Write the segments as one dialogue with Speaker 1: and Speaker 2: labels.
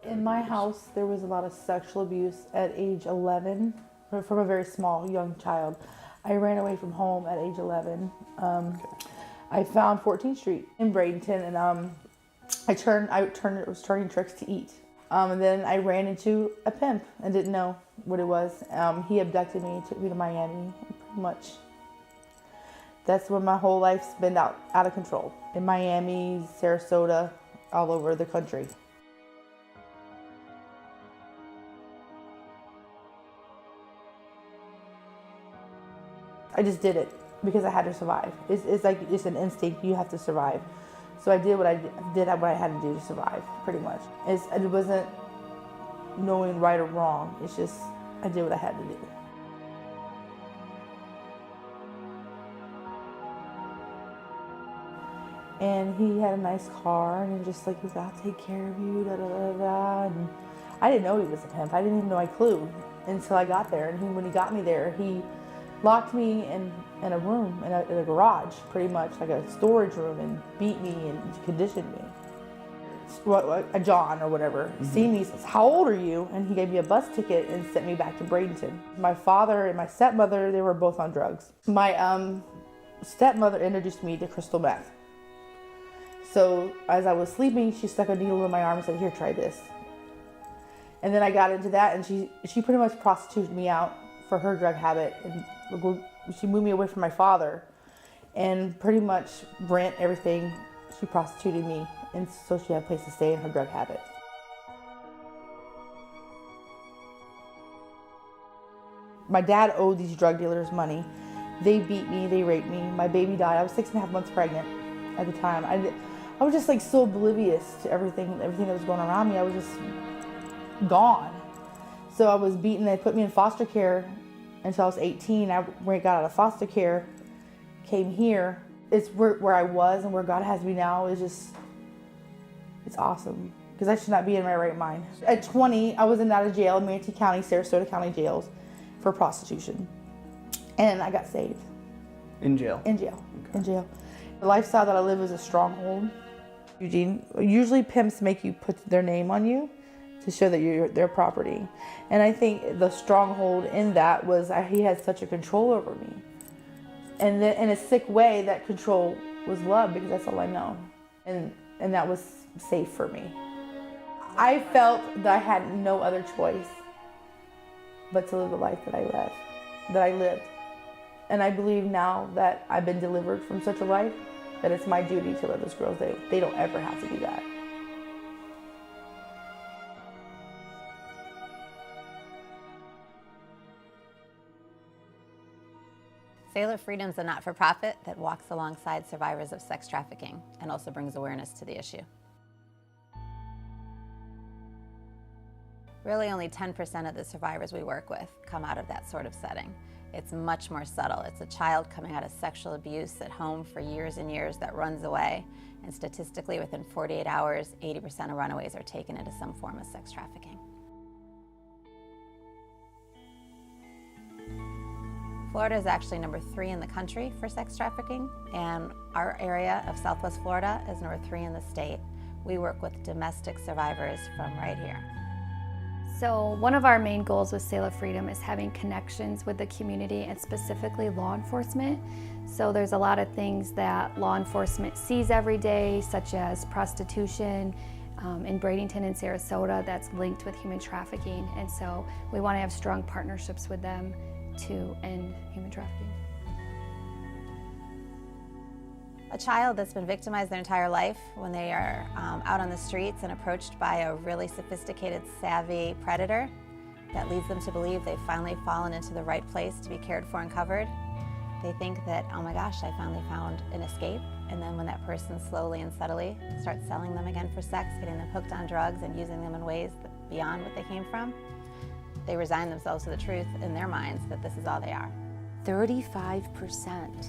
Speaker 1: In my house, there was a lot of sexual abuse at age 11, from a very small, young child. I ran away from home at age 11. I found 14th Street in Bradenton, and I was turning tricks to eat. And then I ran into a pimp and didn't know what it was. He abducted me, took me to Miami, pretty much. That's when my whole life's been out of control. In Miami, Sarasota, all over the country. I just did it because I had to survive. It's like it's an instinct. You have to survive. So I did what I had to do to survive, pretty much. It wasn't knowing right or wrong. It's just I did what I had to do. And he had a nice car, and he was just like, I'll take care of you, da da da da. And I didn't know he was a pimp. I didn't even know a clue until I got there. And when he got me there, he locked me in a room, in a garage, pretty much, like a storage room, and beat me and conditioned me. A John or whatever, seen me, says, how old are you? And he gave me a bus ticket and sent me back to Bradenton. My father and my stepmother, they were both on drugs. My stepmother introduced me to crystal meth. So as I was sleeping, she stuck a needle in my arm and said, here, try this. And then I got into that, and she pretty much prostituted me out for her drug habit. And she moved me away from my father, and pretty much rent, everything, she prostituted me, and so she had a place to stay in her drug habit. My dad owed these drug dealers money. They beat me, they raped me. My baby died. I was 6.5 months pregnant at the time. I was just like so oblivious to everything that was going around me. I was just gone. So I was beaten. They put me in foster care until I was 18. I got out of foster care, came here. It's where I was and where God has me now is just, it's awesome. Because I should not be in my right mind. At 20, I was in and out of jail in Manatee County, Sarasota County jails for prostitution. And I got saved.
Speaker 2: In jail?
Speaker 1: In jail, okay. In jail. The lifestyle that I live is a stronghold. Eugene, usually pimps make you put their name on you to show that you're their property. And I think the stronghold in that was he had such a control over me. And then in a sick way, that control was love, because that's all I know. And that was safe for me. I felt that I had no other choice but to live the life that I lived. And I believe now that I've been delivered from such a life, that it's my duty to let those girls, they don't ever have to do that.
Speaker 3: Selah Freedom is a not-for-profit that walks alongside survivors of sex trafficking and also brings awareness to the issue. Really, only 10% of the survivors we work with come out of that sort of setting. It's much more subtle. It's a child coming out of sexual abuse at home for years and years that runs away, and statistically within 48 hours, 80% of runaways are taken into some form of sex trafficking. Florida is actually number 3 in the country for sex trafficking, and our area of Southwest Florida is number 3 in the state. We work with domestic survivors from right here.
Speaker 4: So one of our main goals with Selah Freedom is having connections with the community and specifically law enforcement. So there's a lot of things that law enforcement sees every day, such as prostitution in Bradenton and Sarasota that's linked with human trafficking. And so we want to have strong partnerships with them to end human trafficking.
Speaker 3: A child that's been victimized their entire life, when they are out on the streets and approached by a really sophisticated, savvy predator that leads them to believe they've finally fallen into the right place to be cared for and covered, they think that, oh my gosh, I finally found an escape. And then when that person slowly and subtly starts selling them again for sex, getting them hooked on drugs and using them in ways beyond what they came from, they resign themselves to the truth in their minds that this is all they are.
Speaker 5: 35%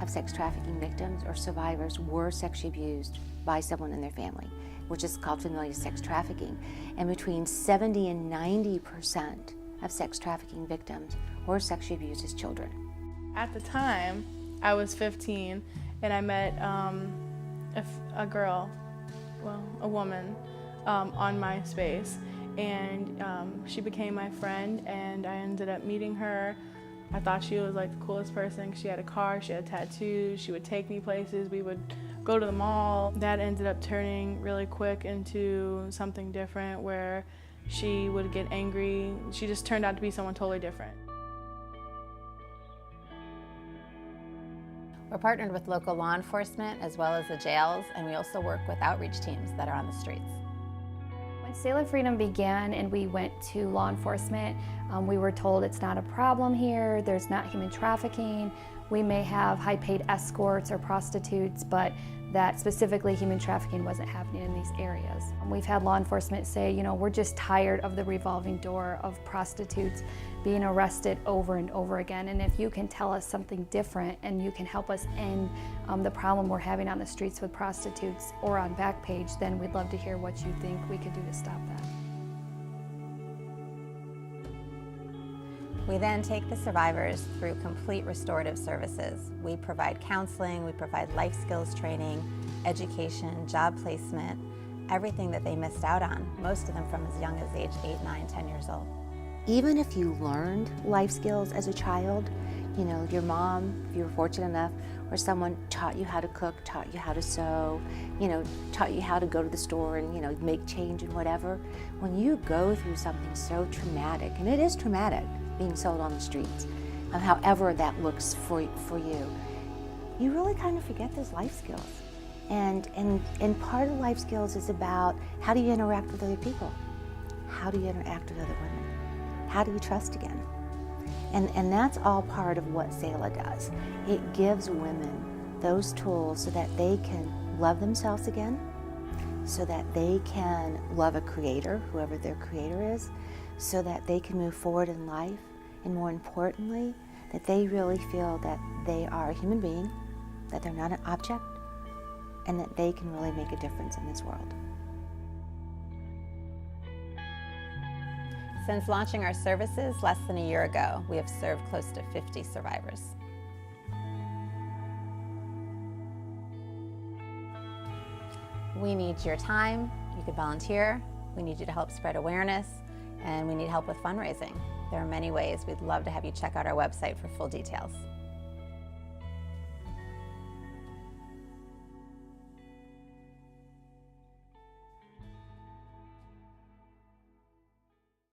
Speaker 5: of sex trafficking victims or survivors were sexually abused by someone in their family, which is called familial sex trafficking. And between 70 and 90% of sex trafficking victims were sexually abused as children.
Speaker 6: At the time, I was 15, and I met a girl, well, a woman, on MySpace, and she became my friend, and I ended up meeting her. I thought she was like the coolest person. She had a car, she had tattoos, she would take me places, we would go to the mall. That ended up turning really quick into something different where she would get angry. She just turned out to be someone totally different.
Speaker 3: We're partnered with local law enforcement as well as the jails, and we also work with outreach teams that are on the streets.
Speaker 4: When Selah Freedom began and we went to law enforcement, we were told it's not a problem here, there's not human trafficking. We may have high-paid escorts or prostitutes, but that specifically human trafficking wasn't happening in these areas. We've had law enforcement say, you know, we're just tired of the revolving door of prostitutes being arrested over and over again. And if you can tell us something different and you can help us end the problem we're having on the streets with prostitutes or on Backpage, then we'd love to hear what you think we could do to stop that.
Speaker 3: We then take the survivors through complete restorative services. We provide counseling, we provide life skills training, education, job placement, everything that they missed out on, most of them from as young as age 8, 9, 10 years old.
Speaker 5: Even if you learned life skills as a child, you know, your mom, if you were fortunate enough, or someone taught you how to cook, taught you how to sew, you know, taught you how to go to the store and, you know, make change and whatever. When you go through something so traumatic, and it is traumatic, being sold on the streets, however that looks for you, you really kind of forget those life skills. And part of life skills is about how do you interact with other people? How do you interact with other women? How do you trust again? And that's all part of what Selah does. It gives women those tools so that they can love themselves again, so that they can love a creator, whoever their creator is, so that they can move forward in life, and more importantly, that they really feel that they are a human being, that they're not an object, and that they can really make a difference in this world.
Speaker 3: Since launching our services less than a year ago, we have served close to 50 survivors. We need your time, you could volunteer, we need you to help spread awareness, and we need help with fundraising. There are many ways. We'd love to have you check out our website for full details.